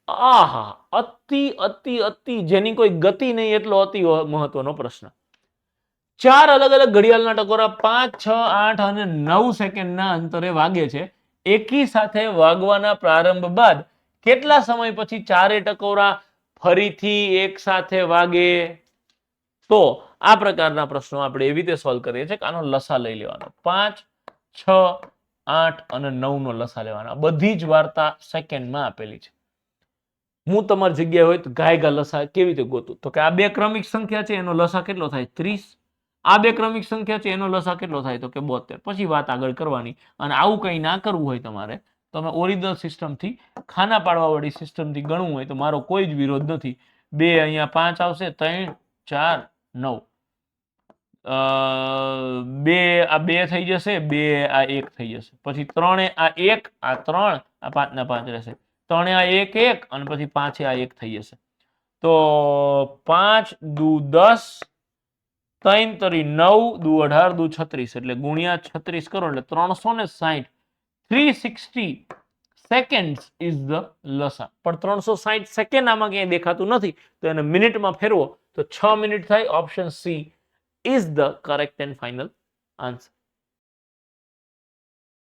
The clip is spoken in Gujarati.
આહા, અતિ અતિ અતિ જેની કોઈ ગતિ નહીં એટલો અતિ મહત્વનો પ્રશ્ન. 4 અલગ અલગ ઘડિયાળના ટકોરા 5, 6, 8 અને 9 સેકન્ડના અંતરે વાગે છે. એકી સાથે વાગવાના પ્રારંભ બાદ કેટલા સમય પછી ચારે ટકોરા ફરીથી એક સાથે વાગે? તો આ પ્રકારના પ્રશ્નો આપણે એવી રીતે સોલ્વ કરીએ છીએ કે આનો લસા લઈ લેવાનો. 5, 6, 8 અને 9 નો લસા લેવાના. બધી જ વાર્તા સેકન્ડમાં આપેલી છે. હું તમારી જગ્યાએ હોય તો ગાયગા લસા કેવી રીતે ગોતું? તો કે આ બે ક્રમિક સંખ્યા છે, એનો લસા કેટલો થાય? 30. આ બે ક્રમિક સંખ્યા છે, એનો લસા કેટલો થાય? તો કે 72. પછી વાત આગળ કરવાની. અને આવું કંઈ ના કરવું હોય તમારે, તમે ઓરિજિનલ સિસ્ટમથી, ખાના પાડવાવાળી સિસ્ટમથી ગણવું હોય તો મારો કોઈ જ વિરોધ નથી. 2 અહીંયા 5 આવશે, 3, 4, 9. 2 આ 2 થઈ જશે, 2 આ 1 થઈ જશે. પછી 3 આ 1, આ 3, આ 5 ના 5 રહેશે. 3 આ 1, 1 અને પછી 5 આ 1 થઈ જશે. તો 5 દુ 10, 3 તરી 9, દુ 18, દુ 36 એટલે ગુણ્યા 36 કરો એટલે 360. 360 સેકન્ડ્સ ઇઝ ધ લસા. પણ 360 સેકન્ડ આમાં ક્યાંય દેખાતું નથી, તો એને મિનિટમાં ફેરવો તો 6 મિનિટ થાય. Option she is the correct and final answer.